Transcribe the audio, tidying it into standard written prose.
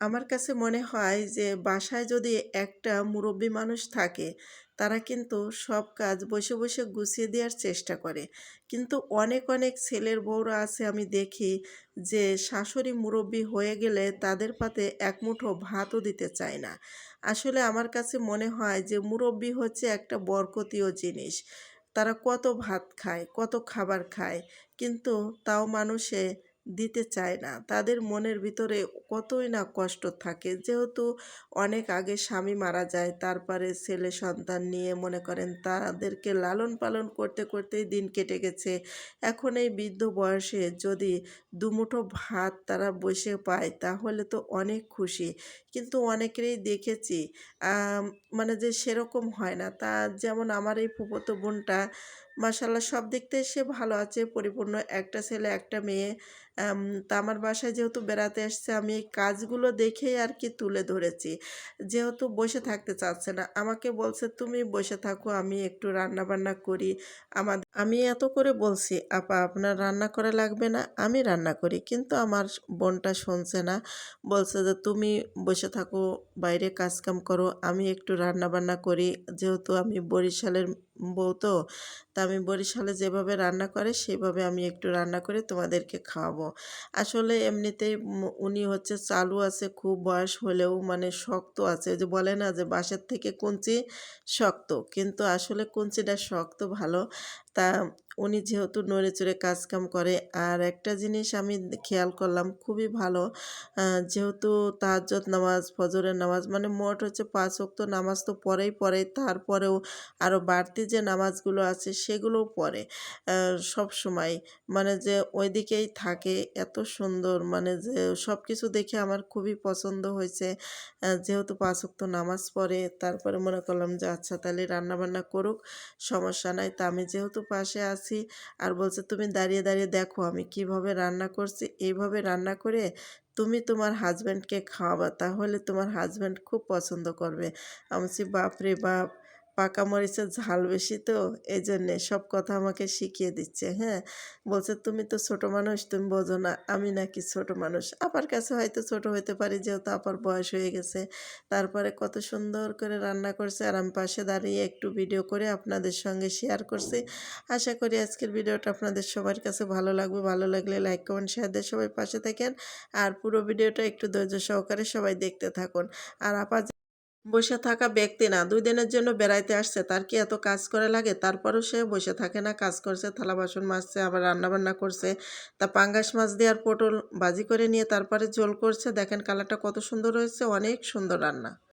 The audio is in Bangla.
আমার কাছে মনে হয় যে বাসায় যদি একটা মুরব্বি মানুষ থাকে, তারা কিন্তু সব কাজ বসে, বসে গুছিয়ে দেওয়ার চেষ্টা করে। কিন্তু অনেক, অনেক ছেলের বউরা আছে আমি দেখি যে শাশুড়ি মুরব্বি হয়ে গেলে তাদের পাতে এক মুঠো ভাতও দিতে চায় না। আসলে আমার কাছে মনে হয় যে মুরব্বি হচ্ছে একটা বরকতীয় জিনিস। তারা কত ভাত খায়, কত খাবার খায়, কিন্তু তাও মানুষে দিতে চায় না। তাদের মনের ভিতরে কতই না কষ্ট থাকে। যেহেতু অনেক আগে স্বামী মারা যায়, তারপরে ছেলে সন্তান নিয়ে মনে করেন তাদেরকে লালন-পালন করতে, করতেই দিন কেটে গেছে। এখন এই বৃদ্ধ বয়সে যদি দুমুঠো ভাত তারা বসে পায়, তাহলে তো অনেক খুশি। কিন্তু অনেকেরই দেখেছি আম মানে যে সেরকম হয় না। যেমন আমার এই ফুফাতো বোনটা মাশাআল্লাহ সব দিক থেকে সে ভালো আছে, পরিপূর্ণ একটা ছেলে, একটা মেয়ে। তা আমার বাসায় যেহেতু বেড়াতে আসছে আমি এই কাজগুলো দেখেই আরকি তুলে ধরেছি। যেহেতু বসে থাকতে চাচ্ছে না, আমাকে বলছে, "তুমি বসে থাকো, আমি একটু রান্নাবান্না করি।" আমি এত করে বলছি, "আপা আপনার রান্না করা লাগবে না, আমি রান্না করি।" কিন্তু আমার বোনটা শুনছে না। বলছে যে, "তুমি বসে থাকো, বাইরে কাজকাম করো, আমি একটু রান্নাবান্না করি।" যেহেতু আমি বরিশালের বউ তো, তা আমি বরিশালে যেভাবে রান্না করে সেভাবে আমি একটু রান্না করে তোমাদেরকে খাওয়াবো। আসলে এমনিতেই উনি হচ্ছে চালু আছে, খুব বয়স হলেও মানে শক্ত আছে। ওই যে বলে না যে বাঁশের থেকে কঞ্চি শক্ত। কিন্তু আসলে কঞ্চিটা শক্ত ভালো। তা উনি যেহেতু নড়েচড়ে কাজকাম করে, আর একটা জিনিস আমি খেয়াল করলাম খুবই ভালো। যেহেতু তাহাজ্জুদ নামাজ, ফজরের নামাজ মানে মোট হচ্ছে ৫ ওয়াক্ত নামাজ তো পড়েই, তারপরেও আরও বাড়তি যে নামাজগুলো আছে সেগুলোও পড়ে সবসময়। মানে যে ওইদিকেই থাকে, এত সুন্দর মানে যে সবকিছু দেখে আমার খুবই পছন্দ হয়েছে। যেহেতু ৫ ওয়াক্ত নামাজ পড়ে, তারপরে মনে করলাম যে আচ্ছা তাহলে রান্নাবান্না করুক, সমস্যা নাই। তা আমি যেহেতু পাশে আছি আর বলছে, "তুমি দাঁড়িয়ে, দাঁড়িয়ে দেখো আমি কিভাবে রান্না করছি। এইভাবে রান্না করে তুমি তোমার হাসব্যান্ডকে খাওয়াবা। তাহলে তোমার হাসব্যান্ড খুব পছন্দ করবে।" আমি বলছি, "বাপরে বাপ! পাকা মরিচের ঝাল বেশি তো, এইজন্যে সব কথা আমাকে শিখিয়ে দিচ্ছে।" হ্যাঁ? বলছে, "তুমি তো ছোট মানুষ, তুমি বোঝো না। আমি নাকি ছোট মানুষ?" আপার কাছে হয়তো ছোট হইতে পারি যেহেতু আপার বয়স হয়ে গেছে। তারপরে কত সুন্দর করে রান্না করছে আর আমি পাশে দাঁড়িয়ে একটু ভিডিও করে আপনাদের সঙ্গে শেয়ার করছি। আশা করি আজকের ভিডিওটা আপনাদের সবার কাছে ভালো লাগবে। ভালো লাগলে লাইক, কমেন্ট, শেয়ার দিয়ে সবাই পাশে থাকেন। আর পুরো ভিডিওটা একটু ধৈর্য সহকারে সবাই দেখতে থাকুন। আর আপা বসে থাকা ব্যক্তি না। ২ দিনের জন্য বেড়াইতে আসছে। তার কি এত কাজ করা লাগে? তারপরেও সে বসে থাকে না, কাজ করছে, থালা বাসন মাজছে, আবার রান্নাবান্না করছে। তা পাঙ্গাস মাছ দিয়ে আর পটল ভাজি করে নিয়ে তারপরে ঝোল করছে। দেখেন কালারটা কত সুন্দর হয়েছে। অনেক সুন্দর রান্না।